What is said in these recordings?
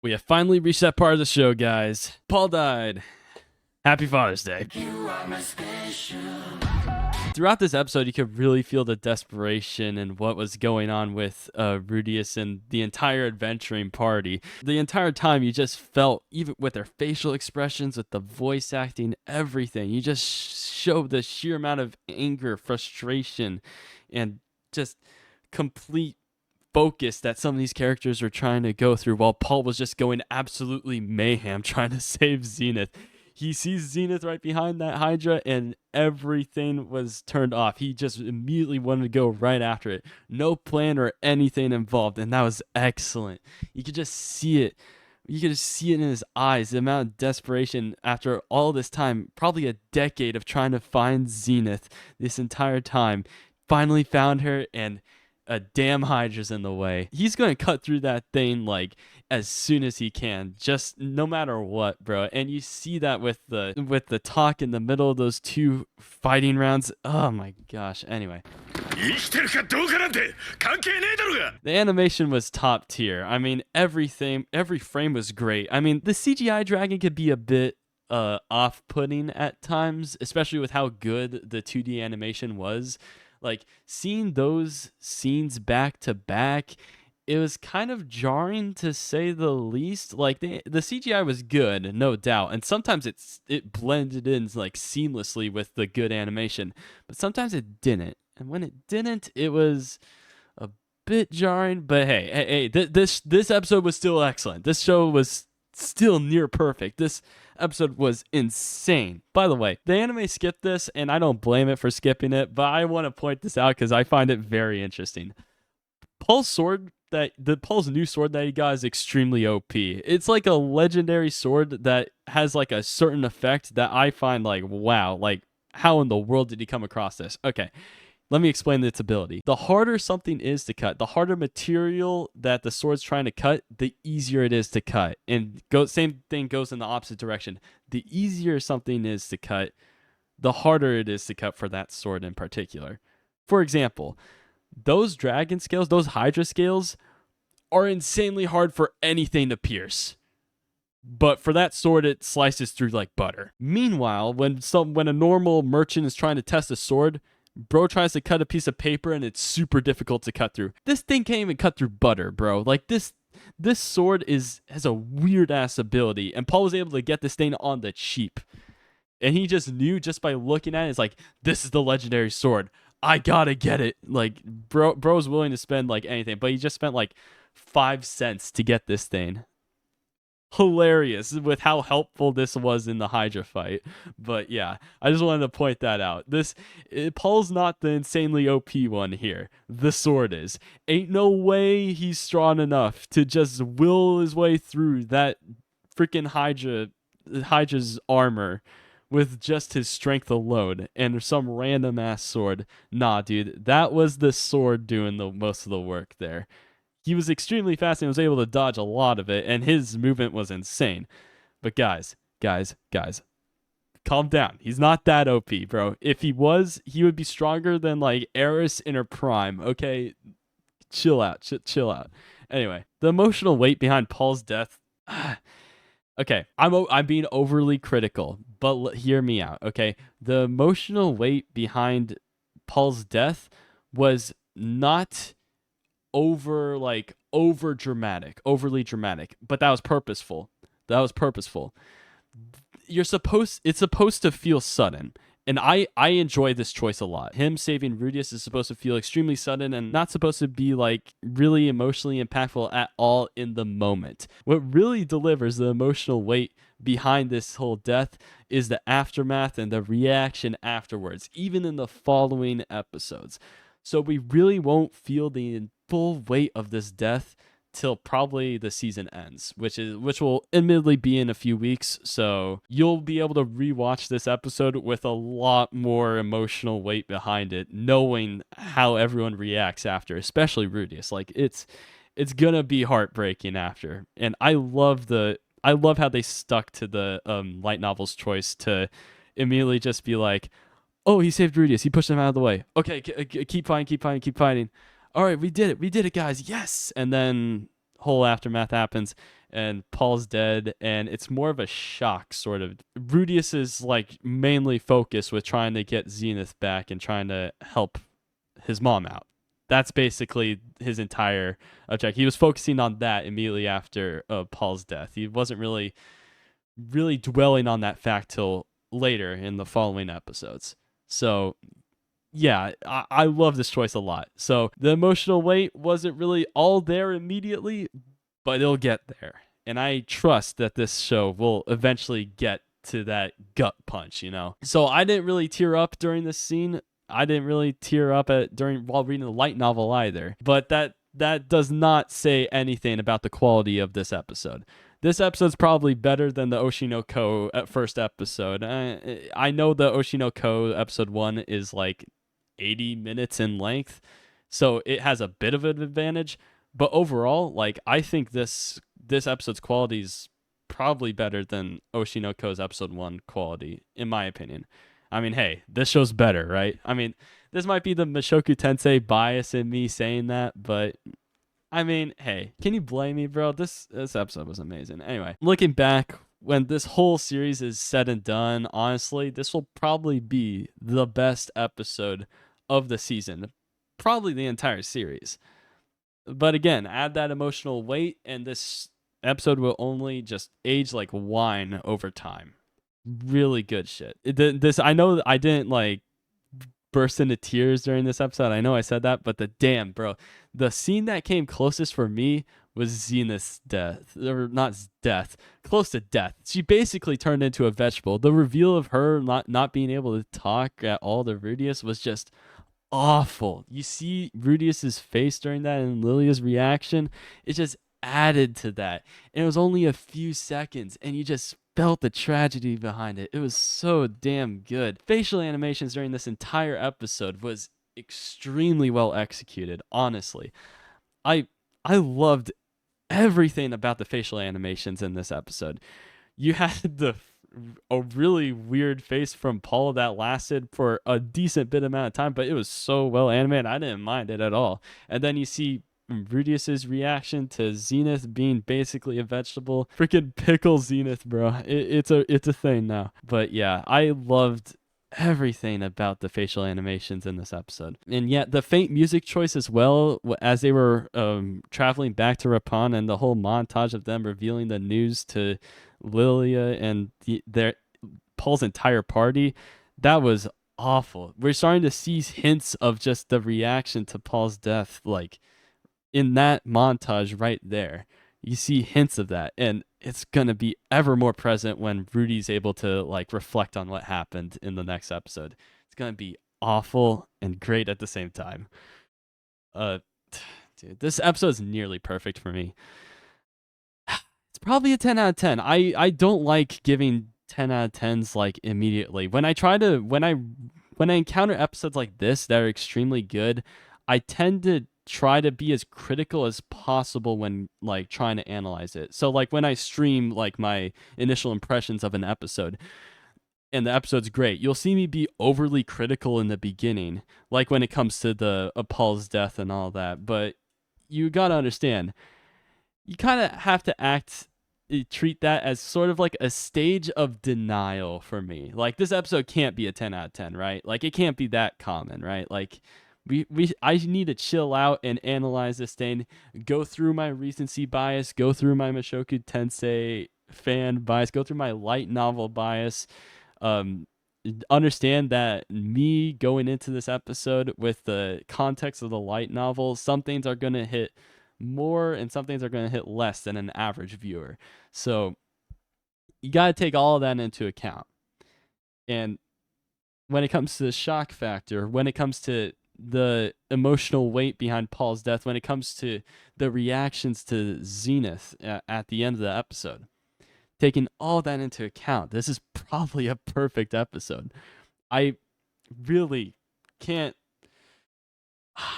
We have finally reached that part of the show, guys. Paul died. Happy Father's Day. Throughout this episode, you could really feel the desperation and what was going on with Rudius and the entire adventuring party. The entire time, you just felt, even with their facial expressions, with the voice acting, everything, you just showed the sheer amount of anger, frustration, and just complete focus that some of these characters were trying to go through, while Paul was just going absolutely mayhem trying to save Zenith. He sees Zenith right behind that Hydra, and everything was turned off. He just immediately wanted to go right after it. No plan or anything involved, and that was excellent. You could just see it. You could just see it in his eyes, the amount of desperation after all this time, probably a decade of trying to find Zenith this entire time. Finally found her, and a damn Hydra's in the way. He's going to cut through that thing like as soon as he can, just no matter what, bro. And you see that with the talk in the middle of those two fighting rounds. Oh my gosh. Anyway, the animation was top tier. I mean, every frame was great. I mean, the CGI dragon could be a bit off-putting at times, especially with how good the 2D animation was. Like, seeing those scenes back to back, it was kind of jarring to say the least. Like, the CGI was good, no doubt, and sometimes it blended in like seamlessly with the good animation, but sometimes it didn't. And when it didn't, it was a bit jarring. But hey, this episode was still excellent. This show was still near perfect. This episode was insane. By the way, the anime skipped this, and I don't blame it for skipping it, but I want to point this out because I find it very interesting. Paul's new sword that he got is extremely OP. It's like a legendary sword that has like a certain effect that I find like, wow, like how in the world did he come across this? Okay. Let me explain its ability. The harder something is to cut, the harder material that the sword's trying to cut, the easier it is to cut. And same thing goes in the opposite direction. The easier something is to cut, the harder it is to cut for that sword in particular. For example, those dragon scales, those Hydra scales, are insanely hard for anything to pierce. But for that sword, it slices through like butter. Meanwhile, when a normal merchant is trying to test a sword, bro tries to cut a piece of paper and it's super difficult to cut through. This thing can't even cut through butter, bro. Like this sword has a weird ass ability, and Paul was able to get this thing on the cheap. And he just knew just by looking at it, it's like, this is the legendary sword. I gotta get it. Like bro's willing to spend like anything, but he just spent like 5 cents to get this thing. Hilarious with how helpful this was in the Hydra fight. But yeah, I just wanted to point that out. Paul's not the insanely OP one here. The sword is. Ain't no way he's strong enough to just will his way through that freaking Hydra's armor with just his strength alone and some random ass sword. Nah, dude, that was the sword doing the most of the work there. He was extremely fast and was able to dodge a lot of it, and his movement was insane. But guys, calm down. He's not that OP, bro. If he was, he would be stronger than like Eris in her prime. Okay, chill out. Anyway, the emotional weight behind Paul's death. Okay, I'm being overly critical, but hear me out. Okay, the emotional weight behind Paul's death was not overly dramatic, but that was purposeful. It's supposed to feel sudden, and I enjoy this choice a lot. Him saving Rudius is supposed to feel extremely sudden and not supposed to be like really emotionally impactful at all in the moment. What really delivers the emotional weight behind this whole death is the aftermath and the reaction afterwards, even in the following episodes. So we really won't feel the full weight of this death till probably the season ends, which will admittedly be in a few weeks. So you'll be able to rewatch this episode with a lot more emotional weight behind it, knowing how everyone reacts after, especially Rudius. Like it's gonna be heartbreaking after. And I love how they stuck to the light novel's choice to immediately just be like, oh, he saved Rudius. He pushed him out of the way. Okay, keep fighting. All right, we did it, guys. Yes. And then whole aftermath happens, and Paul's dead, and it's more of a shock, sort of. Rudius is like mainly focused with trying to get Zenith back and trying to help his mom out. That's basically his entire objective. He was focusing on that immediately after Paul's death. He wasn't really dwelling on that fact till later in the following episodes. So yeah, I love this choice a lot. So the emotional weight wasn't really all there immediately, but it'll get there. And I trust that this show will eventually get to that gut punch, you know? So I didn't really tear up during this scene. I didn't really tear up while reading the light novel either. But that does not say anything about the quality of this episode. This episode's probably better than the Oshinoko at first episode. I know the Oshinoko episode 1 is like 80 minutes in length, so it has a bit of an advantage. But overall, like, I think this episode's quality is probably better than Oshinoko's episode 1 quality, in my opinion. I mean, hey, this show's better, right? I mean, this might be the Mushoku Tensei bias in me saying that, but I mean, hey, can you blame me, bro? This episode was amazing. Anyway, looking back, when this whole series is said and done, honestly, this will probably be the best episode of the season, probably the entire series. But again, add that emotional weight, and this episode will only just age like wine over time. Really good shit. I know I didn't like burst into tears during this episode. I know I said that, but the scene that came closest for me was Zenith's death, or not death, close to death. She basically turned into a vegetable. The reveal of her not being able to talk at all to Rudius was just awful. You see Rudius's face during that and Lilia's reaction, it just added to that. And it was only a few seconds, and you just felt the tragedy behind it. It was so damn good. Facial animations during this entire episode was extremely well executed, honestly. I loved everything about the facial animations in this episode. You had a really weird face from Paul that lasted for a decent bit amount of time, but it was so well animated, I didn't mind it at all. And then you see Rudius's reaction to Zenith being basically a vegetable. Freaking pickle Zenith, bro. It's a thing now. But yeah, I loved everything about the facial animations in this episode. And yet the faint music choice as well, as they were traveling back to Rapon, and the whole montage of them revealing the news to Lilia and Paul's entire party, that was awful. We're starting to see hints of just the reaction to Paul's death, like in that montage right there. You see hints of that, and it's gonna be ever more present when Rudy's able to like reflect on what happened in the next episode. It's gonna be awful and great at the same time. Dude, this episode's nearly perfect for me. It's probably a 10 out of 10. I don't like giving 10 out of 10s like immediately. When I encounter episodes like this that are extremely good, I tend to try to be as critical as possible when like trying to analyze it. So like when I stream like my initial impressions of an episode and the episode's great, you'll see me be overly critical in the beginning, like when it comes to the Paul's death and all that. But you gotta understand, you kind of have to treat that as sort of like a stage of denial for me. Like this episode can't be a 10 out of 10, right? Like it can't be that common, right? Like I need to chill out and analyze this thing, go through my recency bias, go through my Mushoku Tensei fan bias, go through my light novel bias, understand that me going into this episode with the context of the light novel, some things are going to hit more and some things are going to hit less than an average viewer. So you got to take all of that into account. And when it comes to the shock factor, when it comes to the emotional weight behind Paul's death, when it comes to the reactions to Zenith at the end of the episode, taking all that into account, this is probably a perfect episode. I really can't.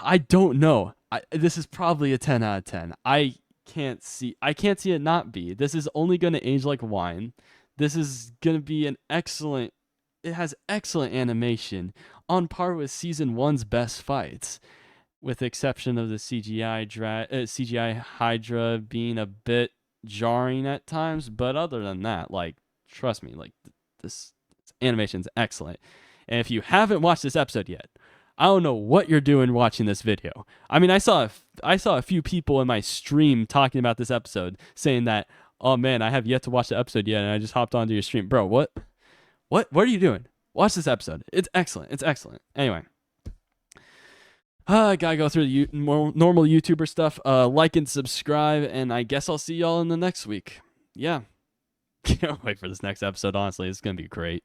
I don't know. This is probably a 10 out of 10. I can't see it not be. This is only going to age like wine. This is going to be it has excellent animation, on par with season 1's best fights, with the exception of the CGI Hydra being a bit jarring at times, but other than that, like, trust me, like, this animation's excellent. And if you haven't watched this episode yet, I don't know what you're doing watching this video. I mean, I saw a few people in my stream talking about this episode, saying that, oh man, I have yet to watch the episode yet, and I just hopped onto your stream. Bro, what are you doing? Watch this episode. It's excellent. It's excellent. Anyway, I gotta go through the normal YouTuber stuff. Like and subscribe, and I guess I'll see y'all in the next week. Yeah. Can't wait for this next episode, honestly. It's gonna be great.